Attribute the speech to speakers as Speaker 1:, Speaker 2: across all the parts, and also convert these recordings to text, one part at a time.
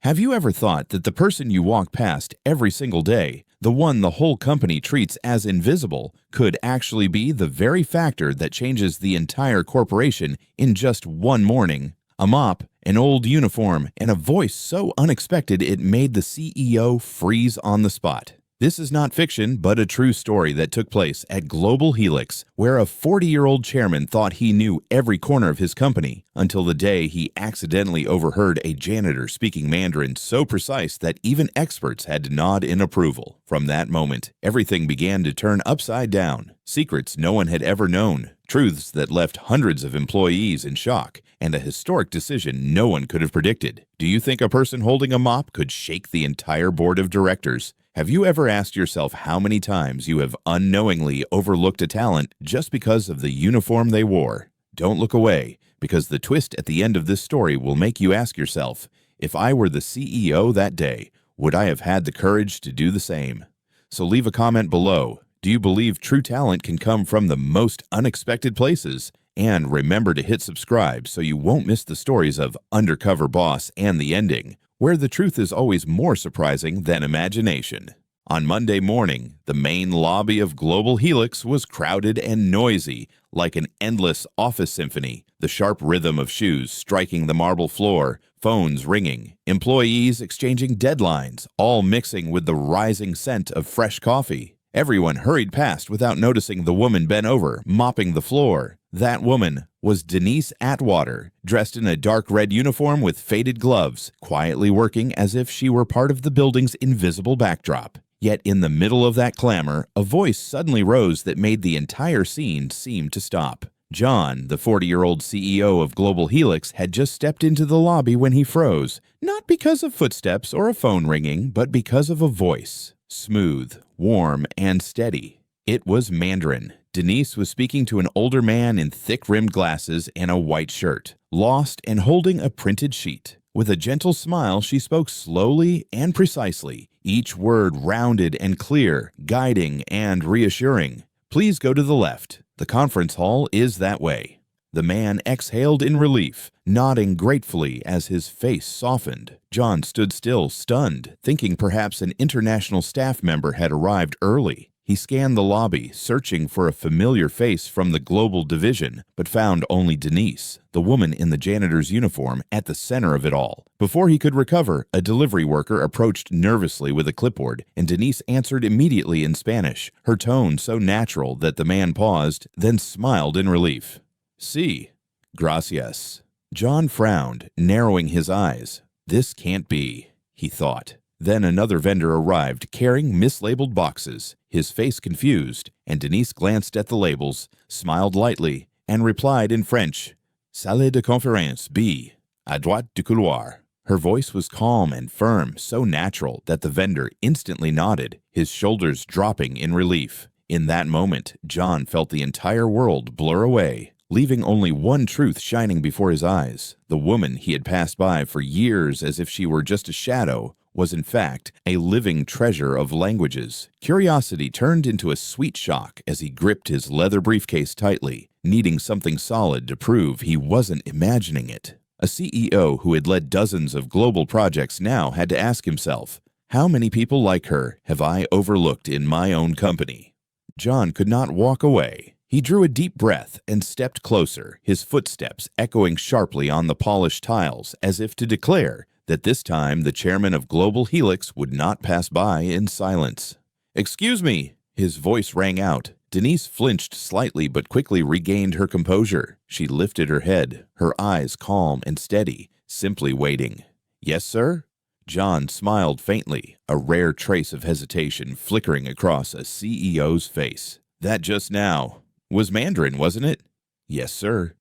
Speaker 1: Have you ever thought that the person you walk past every single day, the one the whole company treats as invisible, could actually be the very factor that changes the entire corporation in just one morning? A mop, an old uniform, and a voice so unexpected it made the CEO freeze on the spot. This is not fiction, but a true story that took place at Global Helix, where a 40-year-old chairman thought he knew every corner of his company until the day he accidentally overheard a janitor speaking Mandarin so precise that even experts had to nod in approval. From that moment, everything began to turn upside down. Secrets no one had ever known, truths that left hundreds of employees in shock, and a historic decision no one could have predicted. Do you think a person holding a mop could shake the entire board of directors? Have you ever asked yourself how many times you have unknowingly overlooked a talent just because of the uniform they wore? Don't look away, because the twist at the end of this story will make you ask yourself, if I were the CEO that day, would I have had the courage to do the same? So leave a comment below. Do you believe true talent can come from the most unexpected places? And remember to hit subscribe so you won't miss the stories of Undercover Boss and the ending, where the truth is always more surprising than imagination. On Monday morning, the main lobby of Global Helix was crowded and noisy, like an endless office symphony, the sharp rhythm of shoes striking the marble floor, phones ringing, employees exchanging deadlines, all mixing with the rising scent of fresh coffee. Everyone hurried past without noticing the woman bent over, mopping the floor. That woman was Denise Atwater, dressed in a dark red uniform with faded gloves, quietly working as if she were part of the building's invisible backdrop. Yet in the middle of that clamor, a voice suddenly rose that made the entire scene seem to stop. John, the 40-year-old CEO of Global Helix, had just stepped into the lobby when he froze, not because of footsteps or a phone ringing, but because of a voice. Smooth, warm, and steady. It was Mandarin. Denise was speaking to an older man in thick-rimmed glasses and a white shirt, lost and holding a printed sheet. With a gentle smile, she spoke slowly and precisely, each word rounded and clear, guiding and reassuring. Please go to the left. The conference hall is that way. The man exhaled in relief, nodding gratefully as his face softened. John stood still, stunned, thinking perhaps an international staff member had arrived early. He scanned the lobby, searching for a familiar face from the global division, but found only Denise, the woman in the janitor's uniform, at the center of it all. Before he could recover, a delivery worker approached nervously with a clipboard, and Denise answered immediately in Spanish, her tone so natural that the man paused, then smiled in relief. Sí, gracias. John frowned, narrowing his eyes. This can't be, he thought. Then another vendor arrived, carrying mislabeled boxes, his face confused, and Denise glanced at the labels, smiled lightly, and replied in French, Salle de conférence B, à droite du couloir. Her voice was calm and firm, so natural that the vendor instantly nodded, his shoulders dropping in relief. In that moment, John felt the entire world blur away, leaving only one truth shining before his eyes. The woman he had passed by for years as if she were just a shadow was in fact a living treasure of languages. Curiosity turned into a sweet shock as he gripped his leather briefcase tightly, needing something solid to prove he wasn't imagining it. A CEO who had led dozens of global projects now had to ask himself, how many people like her have I overlooked in my own company? John could not walk away. He drew a deep breath and stepped closer, his footsteps echoing sharply on the polished tiles as if to declare that this time the chairman of Global Helix would not pass by in silence. Excuse me, his voice rang out. Denise flinched slightly but quickly regained her composure. She lifted her head, her eyes calm and steady, simply waiting. Yes, sir? John smiled faintly, a rare trace of hesitation flickering across a CEO's face. That just now was Mandarin, wasn't it? Yes, sir.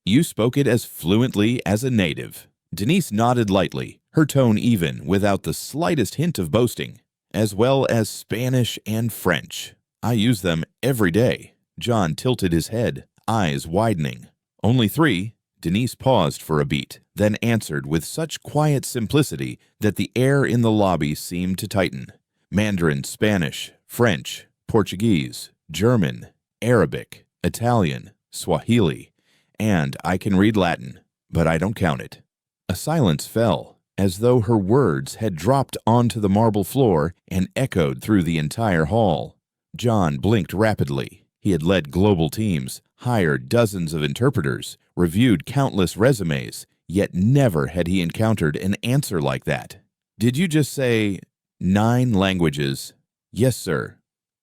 Speaker 1: You spoke it as fluently as a native. Denise nodded lightly, her tone even, without the slightest hint of boasting. As well as Spanish and French. I use them every day. John tilted his head, eyes widening. Only 3? Denise paused for a beat, then answered with such quiet simplicity that the air in the lobby seemed to tighten. Mandarin, Spanish, French, Portuguese, German, Arabic, Italian, Swahili, and I can read Latin, but I don't count it. A silence fell. as though her words had dropped onto the marble floor and echoed through the entire hall. John blinked rapidly. He had led global teams, hired dozens of interpreters, reviewed countless resumes, yet never had he encountered an answer like that. "Did you just say 9 languages?" "Yes, sir."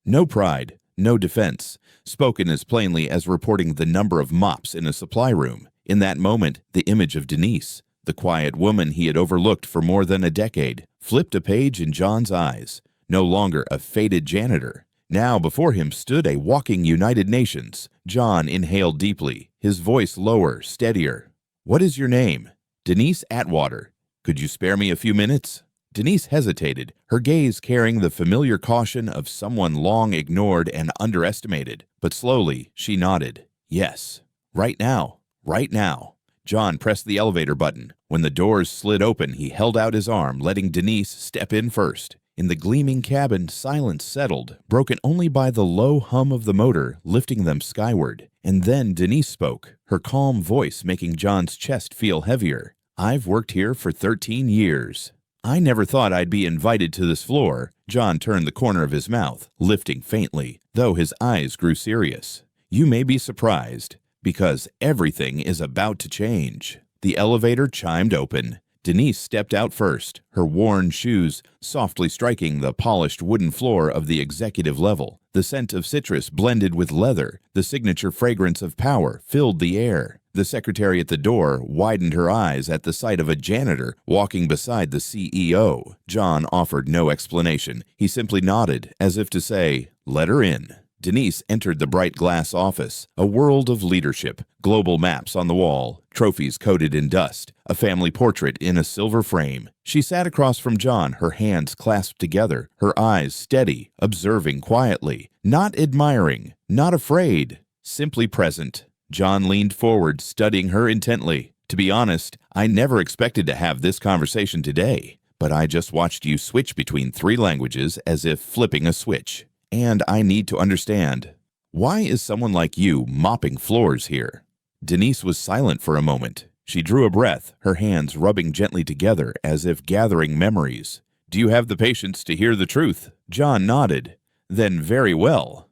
Speaker 1: No pride, no defense, spoken as plainly as reporting the number of mops in a supply room. In that moment, the image of Denise, the quiet woman he had overlooked for more than a decade, flipped a page in John's eyes. No longer a faded janitor. Now before him stood a walking United Nations. John inhaled deeply, his voice lower, steadier. "What is your name?" "Denise Atwater." "Could you spare me a few minutes?" Denise hesitated, her gaze carrying the familiar caution of someone long ignored and underestimated. But slowly, she nodded. "Yes. Right now. Right now." John pressed the elevator button. When the doors slid open, he held out his arm, letting Denise step in first. In the gleaming cabin, silence settled, broken only by the low hum of the motor lifting them skyward. And then Denise spoke, her calm voice making John's chest feel heavier. "I've worked here for 13 years. I never thought I'd be invited to this floor." John turned the corner of his mouth, lifting faintly, though his eyes grew serious. "You may be surprised, because everything is about to change." The elevator chimed open. Denise stepped out first, her worn shoes softly striking the polished wooden floor of the executive level. The scent of citrus blended with leather. The signature fragrance of power filled the air. The secretary at the door widened her eyes at the sight of a janitor walking beside the CEO. John offered no explanation. He simply nodded, as if to say, "Let her in." Denise entered the bright glass office, a world of leadership, global maps on the wall, trophies coated in dust, a family portrait in a silver frame. She sat across from John, her hands clasped together, her eyes steady, observing quietly, not admiring, not afraid, simply present. John leaned forward, studying her intently. "To be honest, I never expected to have this conversation today, but I just watched you switch between 3 languages as if flipping a switch. And I need to understand, why is someone like you mopping floors here?" Denise was silent for a moment. She drew a breath, her hands rubbing gently together as if gathering memories. "Do you have the patience to hear the truth?" John nodded. "Then very well.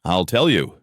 Speaker 1: I'll tell you."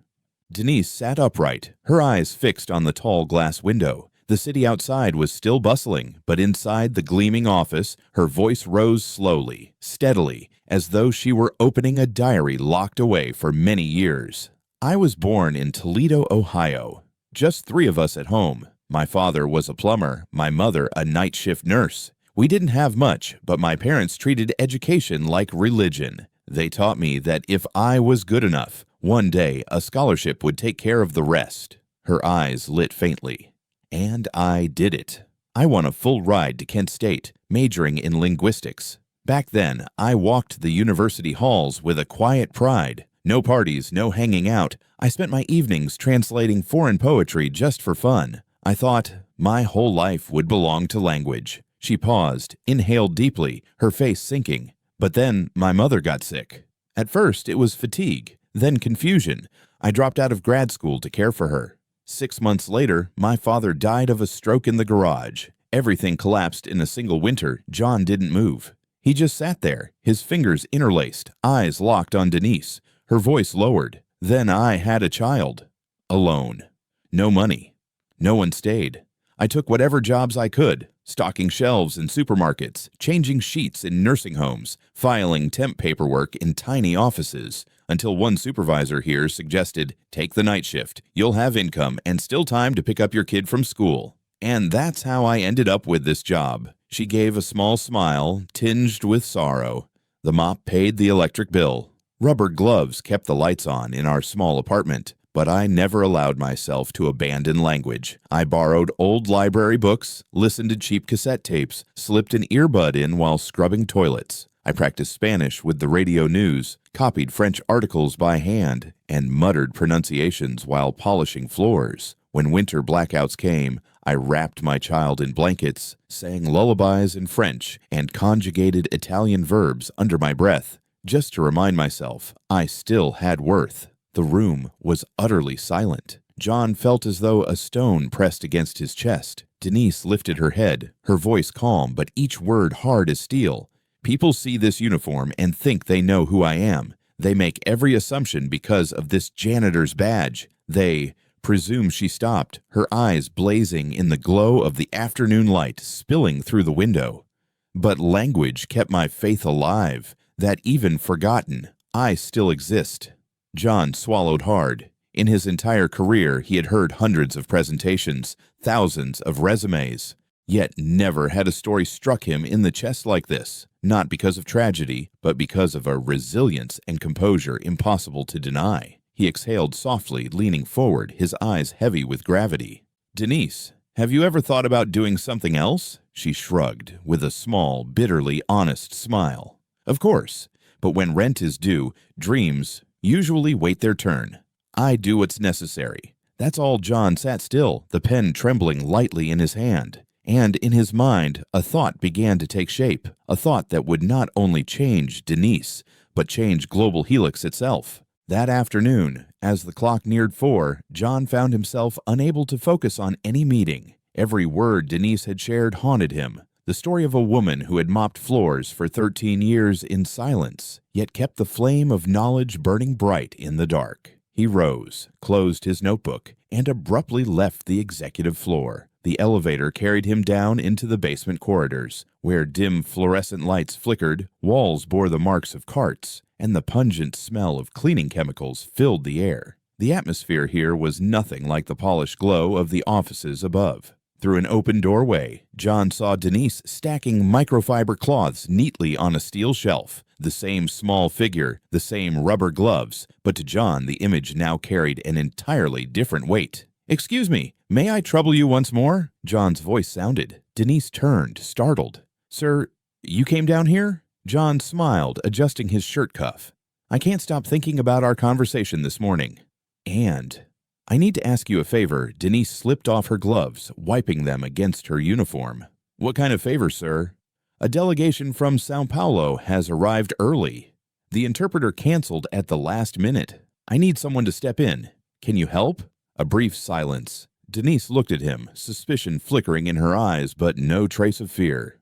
Speaker 1: Denise sat upright, her eyes fixed on the tall glass window. The city outside was still bustling, but inside the gleaming office, her voice rose slowly, steadily, as though she were opening a diary locked away for many years. "I was born in Toledo, Ohio. Just 3 of us at home. My father was a plumber, my mother a night shift nurse. We didn't have much, but my parents treated education like religion. They taught me that if I was good enough, one day a scholarship would take care of the rest." Her eyes lit faintly. "And I did it. I won a full ride to Kent State, majoring in linguistics. Back then, I walked the university halls with a quiet pride. No parties, no hanging out. I spent my evenings translating foreign poetry just for fun. I thought my whole life would belong to language." She paused, inhaled deeply, her face sinking. "But then my mother got sick. At first, it was fatigue, then confusion. I dropped out of grad school to care for her. 6 months later, my father died of a stroke in the garage. Everything collapsed in a single winter. John didn't move. He just sat there, his fingers interlaced, eyes locked on Denise. Her voice lowered. Then I had a child. Alone. No money. No one stayed. I took whatever jobs I could, stocking shelves in supermarkets, changing sheets in nursing homes, filing temp paperwork in tiny offices, until one supervisor here suggested, "Take the night shift. You'll have income and still time to pick up your kid from school." And that's how I ended up with this job. She gave a small smile, tinged with sorrow. The mop paid the electric bill. Rubber gloves kept the lights on in our small apartment. But I never allowed myself to abandon language. I borrowed old library books, listened to cheap cassette tapes, slipped an earbud in while scrubbing toilets. I practiced Spanish with the radio news, copied French articles by hand, and muttered pronunciations while polishing floors. When winter blackouts came, I wrapped my child in blankets, sang lullabies in French, and conjugated Italian verbs under my breath, just to remind myself I still had worth. The room was utterly silent. John felt as though a stone pressed against his chest. Denise lifted her head, her voice calm but each word hard as steel. People see this uniform and think they know who I am. They make every assumption because of this janitor's badge. They presume. She stopped, her eyes blazing in the glow of the afternoon light spilling through the window. But language kept my faith alive, that even forgotten, I still exist. John swallowed hard. In his entire career, he had heard hundreds of presentations, thousands of resumes. Yet never had a story struck him in the chest like this, not because of tragedy, but because of a resilience and composure impossible to deny. He exhaled softly, leaning forward, his eyes heavy with gravity. "Denise, have you ever thought about doing something else?" She shrugged, with a small, bitterly honest smile. "Of course, but when rent is due, dreams usually wait their turn. I do what's necessary." That's all. John sat still, the pen trembling lightly in his hand. And in his mind, a thought began to take shape, a thought that would not only change Denise, but change Global Helix itself. That afternoon, as the clock neared 4, John found himself unable to focus on any meeting. Every word Denise had shared haunted him. The story of a woman who had mopped floors for 13 years in silence, yet kept the flame of knowledge burning bright in the dark. He rose, closed his notebook, and abruptly left the executive floor. The elevator carried him down into the basement corridors, where dim fluorescent lights flickered, walls bore the marks of carts, and the pungent smell of cleaning chemicals filled the air. The atmosphere here was nothing like the polished glow of the offices above. Through an open doorway, John saw Denise stacking microfiber cloths neatly on a steel shelf. The same small figure, the same rubber gloves, but to John the image now carried an entirely different weight. "Excuse me, may I trouble you once more?" John's voice sounded. Denise turned, startled. "Sir, you came down here?" John smiled, adjusting his shirt cuff. "I can't stop thinking about our conversation this morning. And I need to ask you a favor." Denise slipped off her gloves, wiping them against her uniform. "What kind of favor, sir?" "A delegation from Sao Paulo has arrived early. The interpreter canceled at the last minute. I need someone to step in. Can you help?" A brief silence. Denise looked at him, suspicion flickering in her eyes, but no trace of fear.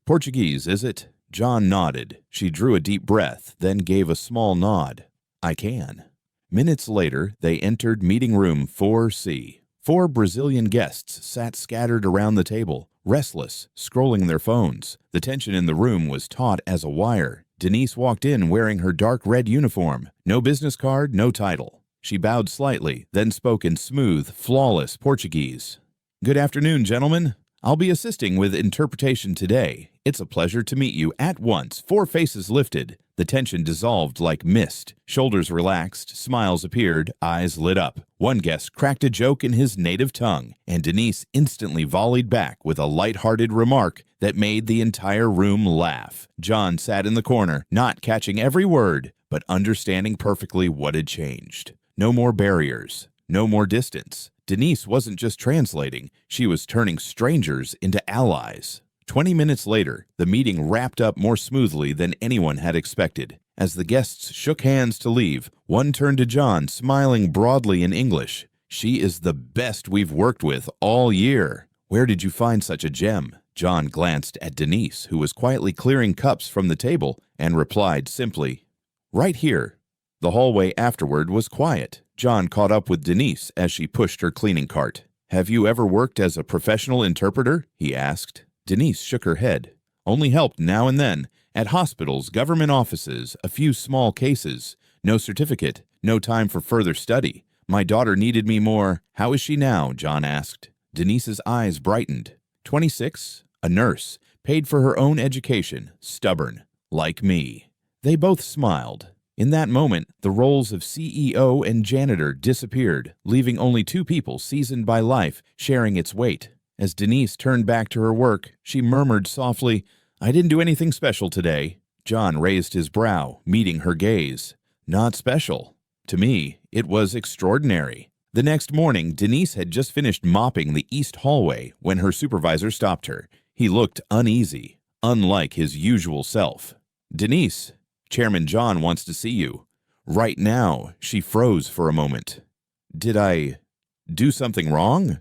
Speaker 1: "Portuguese, is it?" John nodded. She drew a deep breath, then gave a small nod. "I can." Minutes later, they entered meeting room 4C. 4 Brazilian guests sat scattered around the table, restless, scrolling their phones. The tension in the room was taut as a wire. Denise walked in wearing her dark red uniform. No business card, no title. She bowed slightly, then spoke in smooth, flawless Portuguese. "Good afternoon, gentlemen. I'll be assisting with interpretation today. It's a pleasure to meet you at once." 4 faces lifted. The tension dissolved like mist. Shoulders relaxed, smiles appeared, eyes lit up. One guest cracked a joke in his native tongue, and Denise instantly volleyed back with a light-hearted remark that made the entire room laugh. John sat in the corner, not catching every word, but understanding perfectly what had changed. No more barriers, no more distance. Denise wasn't just translating, she was turning strangers into allies. 20 minutes later, the meeting wrapped up more smoothly than anyone had expected. As the guests shook hands to leave, one turned to John, smiling broadly in English. "She is the best we've worked with all year. Where did you find such a gem?" John glanced at Denise, who was quietly clearing cups from the table, and replied simply, "Right here." The hallway afterward was quiet. John caught up with Denise as she pushed her cleaning cart. "Have you ever worked as a professional interpreter?" he asked. Denise shook her head. "Only helped now and then, at hospitals, government offices, a few small cases. No certificate, no time for further study. My daughter needed me more." "How is she now?" John asked. Denise's eyes brightened. 26, a nurse, paid for her own education, stubborn, like me. They both smiled. In that moment, the roles of CEO and janitor disappeared, leaving only 2 people seasoned by life, sharing its weight. As Denise turned back to her work, she murmured softly, "I didn't do anything special today." John raised his brow, meeting her gaze. "Not special. To me, it was extraordinary." The next morning, Denise had just finished mopping the east hallway when her supervisor stopped her. He looked uneasy, unlike his usual self. "Denise, Chairman John wants to see you." "Right now." She froze for a moment. "Did I do something wrong?"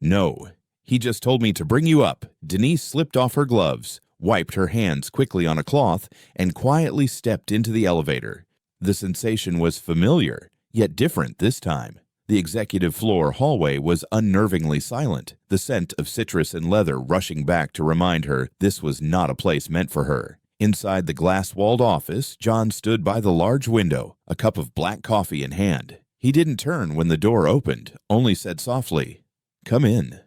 Speaker 1: "No. He just told me to bring you up. Denise slipped off her gloves, wiped her hands quickly on a cloth, and quietly stepped into the elevator. The sensation was familiar, yet different this time. The executive floor hallway was unnervingly silent, the scent of citrus and leather rushing back to remind her this was not a place meant for her. Inside the glass-walled office, John stood by the large window, a cup of black coffee in hand. He didn't turn when the door opened, only said softly, "Come in."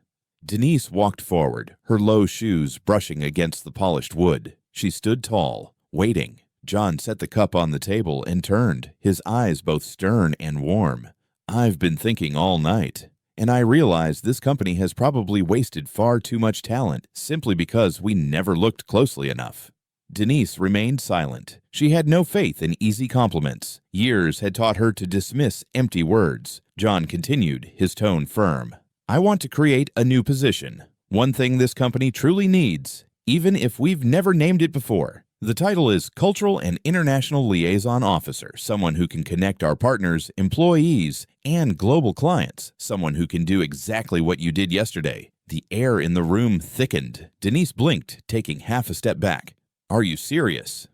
Speaker 1: Denise walked forward, her low shoes brushing against the polished wood. She stood tall, waiting. John set the cup on the table and turned, his eyes both stern and warm. "I've been thinking all night, and I realize this company has probably wasted far too much talent simply because we never looked closely enough." Denise remained silent. She had no faith in easy compliments. Years had taught her to dismiss empty words. John continued, his tone firm. "I want to create a new position. One thing this company truly needs, even if we've never named it before. The title is Cultural and International Liaison Officer, someone who can connect our partners, employees, and global clients, someone who can do exactly what you did yesterday." The air in the room thickened. Denise blinked, taking half a step back. "Are you serious?"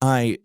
Speaker 1: I'm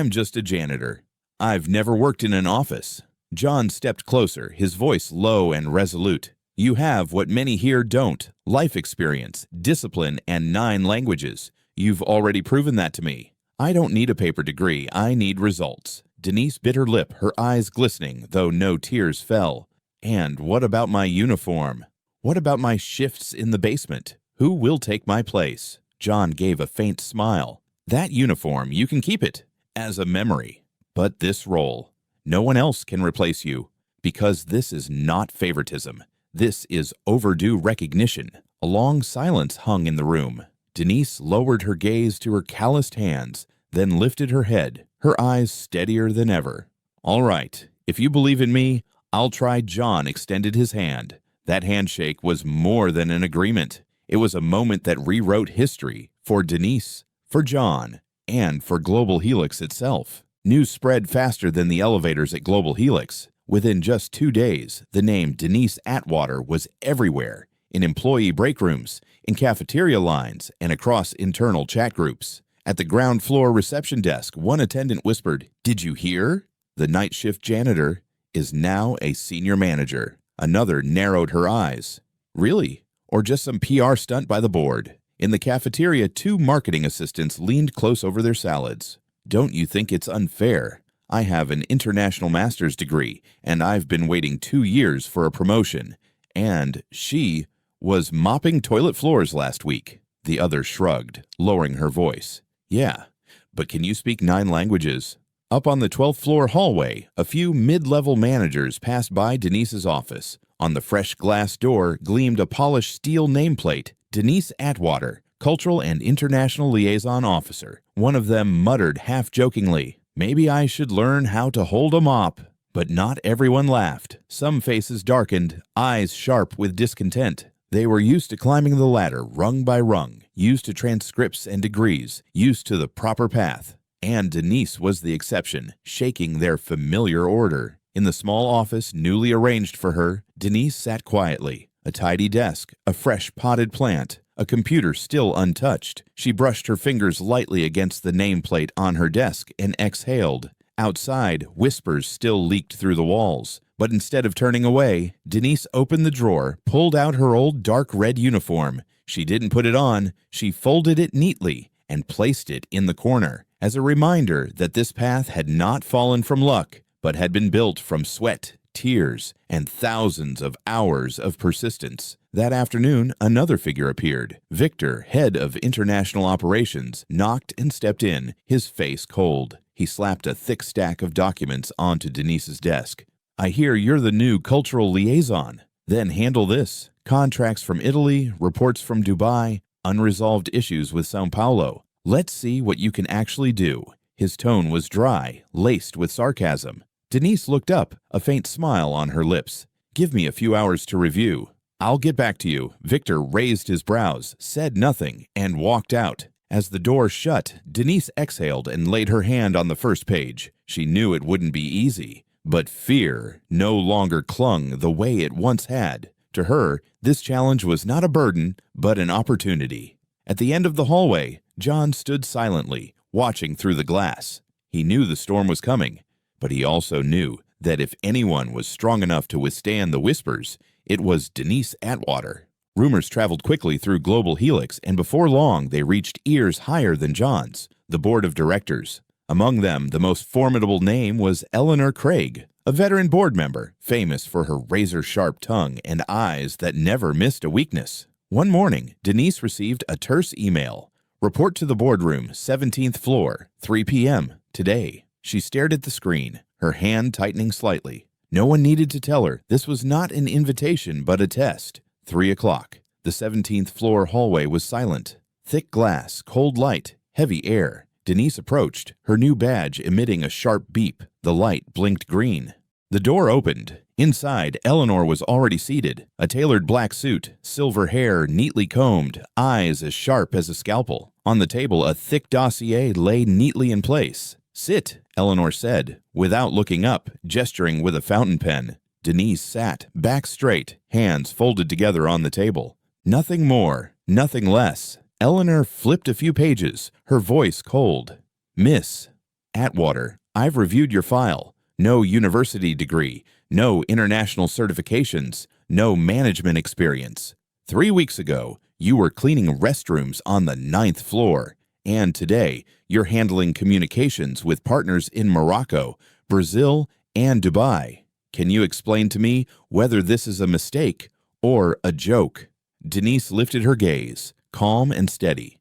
Speaker 1: just a janitor. I've never worked in an office." John stepped closer, his voice low and resolute. "You have what many here don't: life experience, discipline, and 9 languages. You've already proven that to me. I don't need a paper degree, I need results." Denise bit her lip, her eyes glistening, though no tears fell. "And what about my uniform? What about my shifts in the basement? Who will take my place?" John gave a faint smile. "That uniform, you can keep it, as a memory. But this role, no one else can replace you, because this is not favoritism. This is overdue recognition." A long silence hung in the room. Denise lowered her gaze to her calloused hands, then lifted her head, her eyes steadier than ever. "All right, if you believe in me, I'll try." John extended his hand. That handshake was more than an agreement. It was a moment that rewrote history for Denise, for John, and for Global Helix itself. News spread faster than the elevators at Global Helix. Within just 2 days, the name Denise Atwater was everywhere, in employee break rooms, in cafeteria lines, and across internal chat groups. At the ground floor reception desk, one attendant whispered, "Did you hear? The night shift janitor is now a senior manager." Another narrowed her eyes. "Really? Or just some PR stunt by the board?" In the cafeteria, 2 marketing assistants leaned close over their salads. "Don't you think it's unfair? I have an international master's degree, and I've been waiting 2 years for a promotion. And she was mopping toilet floors last week." The other shrugged, lowering her voice. "Yeah, but can you speak 9 languages?" Up on the 12th floor hallway, a few mid-level managers passed by Denise's office. On the fresh glass door gleamed a polished steel nameplate, "Denise Atwater, Cultural and International Liaison Officer." One of them muttered half-jokingly, "Maybe I should learn how to hold a mop." But not everyone laughed. Some faces darkened, eyes sharp with discontent. They were used to climbing the ladder rung by rung, used to transcripts and degrees, used to the proper path. And Denise was the exception, shaking their familiar order. In the small office newly arranged for her, Denise sat quietly. A tidy desk, a fresh potted plant, a computer still untouched. She brushed her fingers lightly against the nameplate on her desk and exhaled. Outside, whispers still leaked through the walls. But instead of turning away, Denise opened the drawer, pulled out her old dark red uniform. She didn't put it on, she folded it neatly and placed it in the corner, as a reminder that this path had not fallen from luck, but had been built from sweat, tears, and thousands of hours of persistence. That afternoon, another figure appeared. Victor, head of international operations, knocked and stepped in, his face cold. He slapped a thick stack of documents onto Denise's desk. "I hear you're the new cultural liaison. Then handle this: contracts from Italy, reports from Dubai, unresolved issues with Sao Paulo. Let's see what you can actually do." His tone was dry, laced with sarcasm. Denise looked up, a faint smile on her lips. "Give me a few hours to review. I'll get back to you." Victor raised his brows, said nothing, and walked out. As the door shut, Denise exhaled and laid her hand on the first page. She knew it wouldn't be easy, but fear no longer clung the way it once had. To her, this challenge was not a burden, but an opportunity. At the end of the hallway, John stood silently, watching through the glass. He knew the storm was coming, but he also knew that if anyone was strong enough to withstand the whispers, it was Denise Atwater. Rumors traveled quickly through Global Helix, and before long they reached ears higher than John's, the board of directors. Among them, the most formidable name was Eleanor Craig, a veteran board member, famous for her razor-sharp tongue and eyes that never missed a weakness. One morning, Denise received a terse email. Report to the boardroom, 17th floor, 3 p.m. today. She stared at the screen, her hand tightening slightly. No one needed to tell her this was not an invitation but a test. 3 o'clock. The 17th floor hallway was silent. Thick glass, cold light, heavy air. Denise approached, her new badge emitting a sharp beep. The light blinked green. The door opened. Inside, Eleanor was already seated. A tailored black suit, silver hair neatly combed, eyes as sharp as a scalpel. On the table, a thick dossier lay neatly in place. "Sit," Eleanor said, without looking up, gesturing with a fountain pen. Denise sat, back straight, hands folded together on the table. Nothing more, nothing less. Eleanor flipped a few pages, her voice cold. "Miss Atwater, I've reviewed your file. No university degree, no international certifications, no management experience. 3 weeks ago, you were cleaning restrooms on the 9th floor, and today, you're handling communications with partners in Morocco, Brazil, and Dubai. Can you explain to me whether this is a mistake or a joke?" Denise lifted her gaze, calm and steady.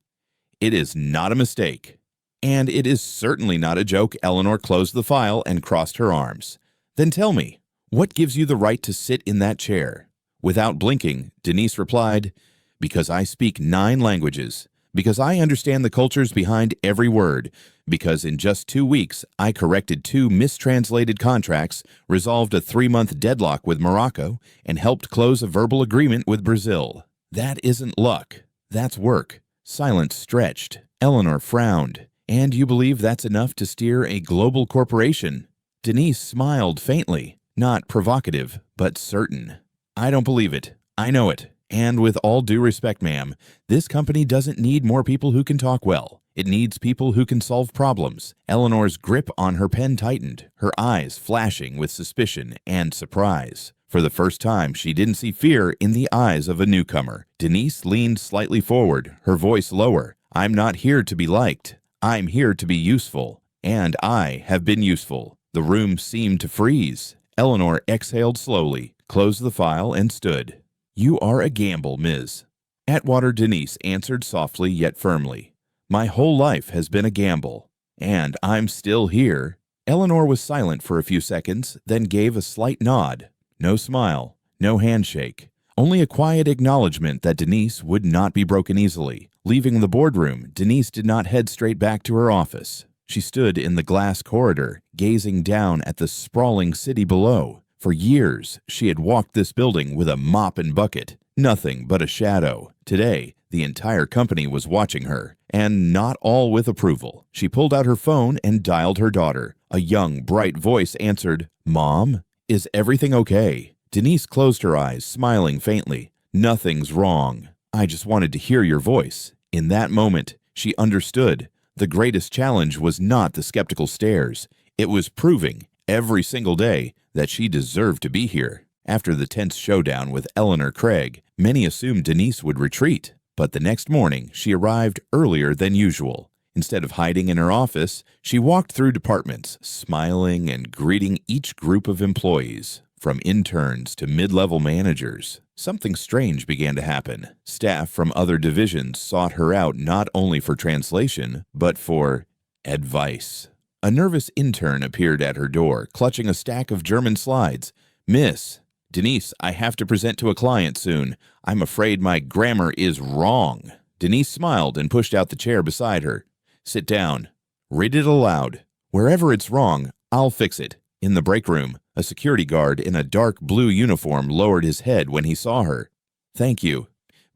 Speaker 1: "It is not a mistake. And it is certainly not a joke." Eleanor closed the file and crossed her arms. "Then tell me, what gives you the right to sit in that chair?" Without blinking, Denise replied, "Because I speak 9 languages. Because I understand the cultures behind every word. Because in just 2 weeks, I corrected 2 mistranslated contracts, resolved a 3-month deadlock with Morocco, and helped close a verbal agreement with Brazil. That isn't luck. That's work." Silence stretched. Eleanor frowned. "And you believe that's enough to steer a global corporation?" Denise smiled faintly, not provocative, but certain. "I don't believe it. I know it. And with all due respect, ma'am, this company doesn't need more people who can talk well. It needs people who can solve problems." Eleanor's grip on her pen tightened, her eyes flashing with suspicion and surprise. For the first time, she didn't see fear in the eyes of a newcomer. Denise leaned slightly forward, her voice lower. "I'm not here to be liked. I'm here to be useful. And I have been useful." The room seemed to freeze. Eleanor exhaled slowly, closed the file, and stood. "You are a gamble, Ms. Atwater." Denise answered softly yet firmly. "My whole life has been a gamble. And I'm still here." Eleanor was silent for a few seconds, then gave a slight nod. No smile, no handshake, only a quiet acknowledgement that Denise would not be broken easily. Leaving the boardroom, Denise did not head straight back to her office. She stood in the glass corridor, gazing down at the sprawling city below. For years, she had walked this building with a mop and bucket, nothing but a shadow. Today, the entire company was watching her, and not all with approval. She pulled out her phone and dialed her daughter. A young, bright voice answered, "Mom? Is everything okay?" Denise closed her eyes, smiling faintly. "Nothing's wrong. I just wanted to hear your voice." In that moment, she understood. The greatest challenge was not the skeptical stares. It was proving, every single day, that she deserved to be here. After the tense showdown with Eleanor Craig, many assumed Denise would retreat. But the next morning, she arrived earlier than usual. Instead of hiding in her office, she walked through departments, smiling and greeting each group of employees, from interns to mid-level managers. Something strange began to happen. Staff from other divisions sought her out not only for translation, but for advice. A nervous intern appeared at her door, clutching a stack of German slides. "Miss Denise, I have to present to a client soon. I'm afraid my grammar is wrong." Denise smiled and pushed out the chair beside her. "Sit down. Read it aloud. Wherever it's wrong, I'll fix it." In the break room, a security guard in a dark blue uniform lowered his head when he saw her. "Thank you.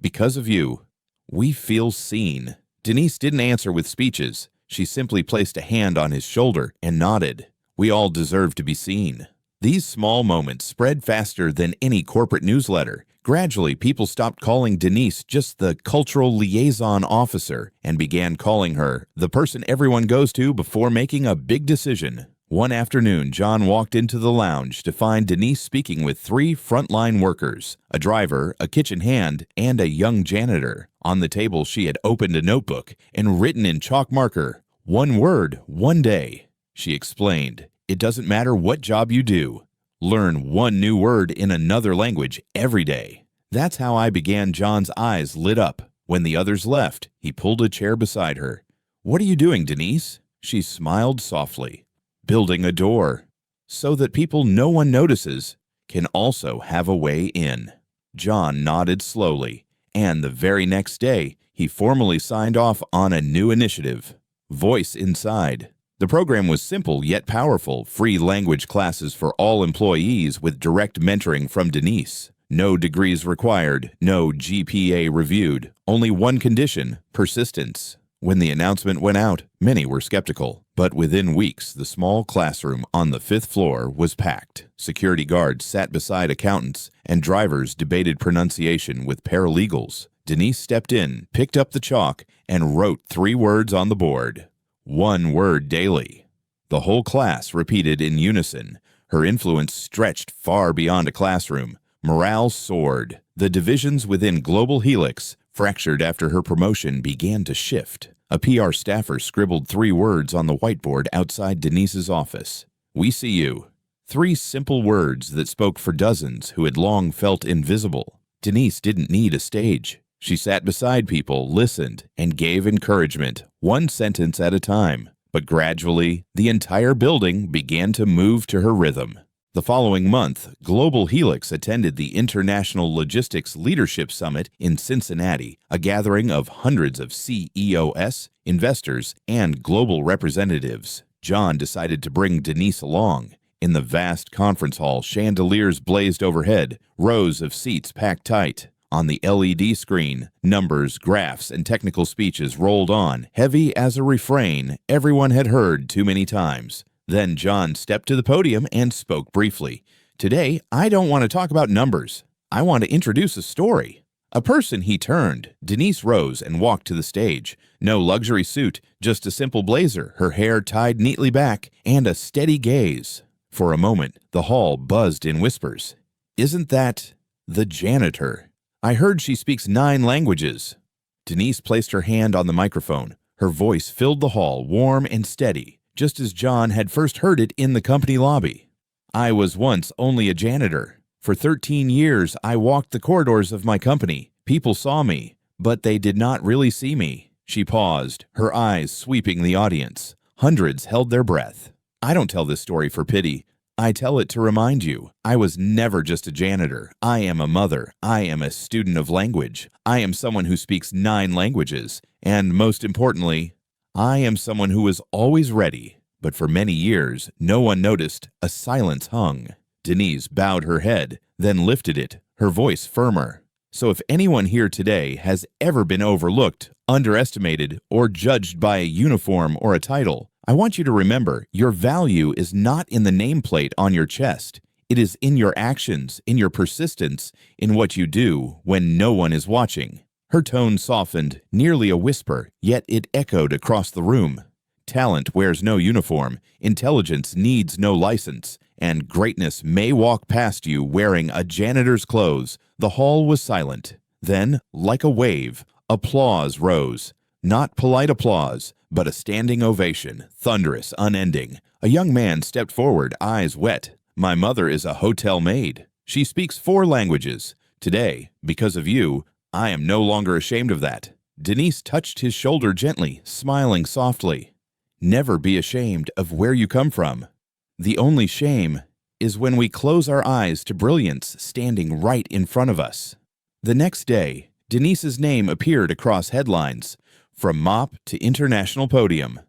Speaker 1: Because of you, we feel seen." Denise didn't answer with speeches. She simply placed a hand on his shoulder and nodded. "We all deserve to be seen." These small moments spread faster than any corporate newsletter, Gradually, people stopped calling Denise just the cultural liaison officer and began calling her the person everyone goes to before making a big decision. One afternoon, John walked into the lounge to find Denise speaking with 3 frontline workers, a driver, a kitchen hand, and a young janitor. On the table, she had opened a notebook and written in chalk marker, "One word, one day." She explained, "It doesn't matter what job you do. Learn one new word in another language every day." That's how I began. John's eyes lit up. When the others left, he pulled a chair beside her. "What are you doing, Denise?" She smiled softly. "Building a door, so that people no one notices can also have a way in." John nodded slowly, and the very next day, he formally signed off on a new initiative, Voice Inside. The program was simple yet powerful, free language classes for all employees with direct mentoring from Denise. No degrees required, no GPA reviewed, only one condition, persistence. When the announcement went out, many were skeptical, but within weeks, the small classroom on the 5th floor was packed. Security guards sat beside accountants, and drivers debated pronunciation with paralegals. Denise stepped in, picked up the chalk, and wrote 3 words on the board. One word daily. The whole class repeated in unison. Her influence stretched far beyond a classroom. Morale soared. The divisions within Global Helix, fractured after her promotion, began to shift. A PR staffer scribbled 3 words on the whiteboard outside Denise's office. "We see you." 3 simple words that spoke for dozens who had long felt invisible. Denise didn't need a stage. She sat beside people, listened, and gave encouragement, one sentence at a time. But gradually, the entire building began to move to her rhythm. The following month, Global Helix attended the International Logistics Leadership Summit in Cincinnati, a gathering of hundreds of CEOs, investors, and global representatives. John decided to bring Denise along. In the vast conference hall, chandeliers blazed overhead, rows of seats packed tight. On the LED screen, numbers, graphs, and technical speeches rolled on, heavy as a refrain everyone had heard too many times. Then John stepped to the podium and spoke briefly. "Today, I don't want to talk about numbers. I want to introduce a story." A person, he turned. Denise rose and walked to the stage. No luxury suit, just a simple blazer, her hair tied neatly back, and a steady gaze. For a moment, the hall buzzed in whispers. "Isn't that the janitor? I heard she speaks 9 languages." Denise placed her hand on the microphone. Her voice filled the hall, warm and steady, just as John had first heard it in the company lobby. "I was once only a janitor. For 13 years, I walked the corridors of my company. People saw me, but they did not really see me." She paused, her eyes sweeping the audience. Hundreds held their breath. "I don't tell this story for pity. I tell it to remind you, I was never just a janitor. I am a mother. I am a student of language. I am someone who speaks 9 languages. And most importantly, I am someone who was always ready. But for many years, no one noticed. A silence hung." Denise bowed her head, then lifted it, her voice firmer. "So if anyone here today has ever been overlooked, underestimated, or judged by a uniform or a title, I want you to remember, your value is not in the nameplate on your chest. It is in your actions, in your persistence, in what you do when no one is watching." Her tone softened, nearly a whisper, yet it echoed across the room. Talent wears no uniform, intelligence needs no license, and greatness may walk past you wearing a janitor's clothes. The hall was silent. Then, like a wave, applause rose. Not polite applause, but a standing ovation, thunderous, unending. A young man stepped forward, eyes wet. "My mother is a hotel maid. She speaks 4 languages. Today, because of you, I am no longer ashamed of that." Denise touched his shoulder gently, smiling softly. "Never be ashamed of where you come from. The only shame is when we close our eyes to brilliance standing right in front of us." The next day, Denise's name appeared across headlines. From mop to international podium,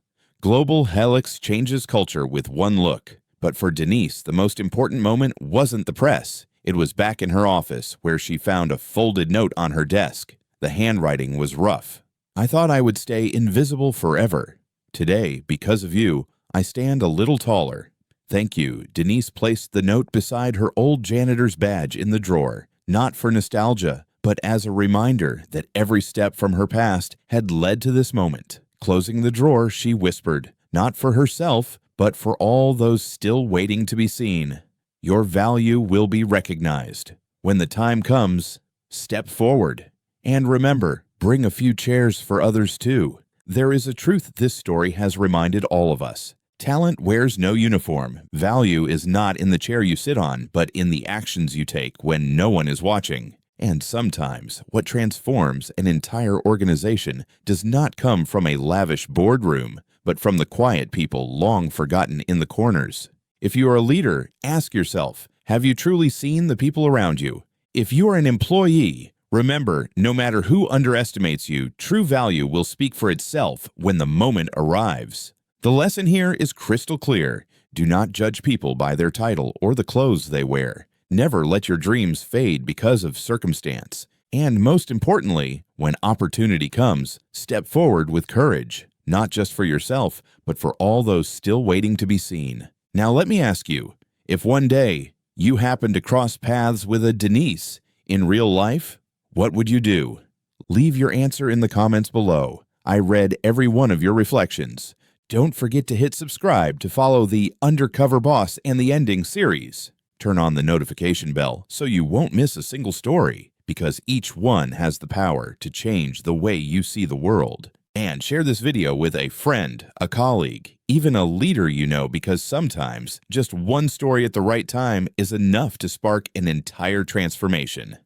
Speaker 1: Global Helix changes culture with one look. But for Denise, the most important moment wasn't the press. It was back in her office, where she found a folded note on her desk. The handwriting was rough. "I thought I would stay invisible forever. Today, because of you, I stand a little taller. Thank you." Denise placed the note beside her old janitor's badge in the drawer. not for nostalgia, but as a reminder that every step from her past had led to this moment. Closing the drawer, she whispered, not for herself, but for all those still waiting to be seen. Your value will be recognized. When the time comes, step forward. And remember, bring a few chairs for others too. There is a truth this story has reminded all of us. Talent wears no uniform. Value is not in the chair you sit on, but in the actions you take when no one is watching. And sometimes, what transforms an entire organization does not come from a lavish boardroom, but from the quiet people long forgotten in the corners. If you are a leader, ask yourself, have you truly seen the people around you? If you are an employee, remember, no matter who underestimates you, true value will speak for itself when the moment arrives. The lesson here is crystal clear. Do not judge people by their title or the clothes they wear. Never let your dreams fade because of circumstance. And most importantly, when opportunity comes, step forward with courage, not just for yourself, but for all those still waiting to be seen. Now let me ask you, if one day you happen to cross paths with a Denise in real life, what would you do? Leave your answer in the comments below. I read every one of your reflections. Don't forget to hit subscribe to follow the Undercover Boss and the Ending series. Turn on the notification bell so you won't miss a single story, because each one has the power to change the way you see the world. And share this video with a friend, a colleague, even a leader you know, because sometimes just one story at the right time is enough to spark an entire transformation.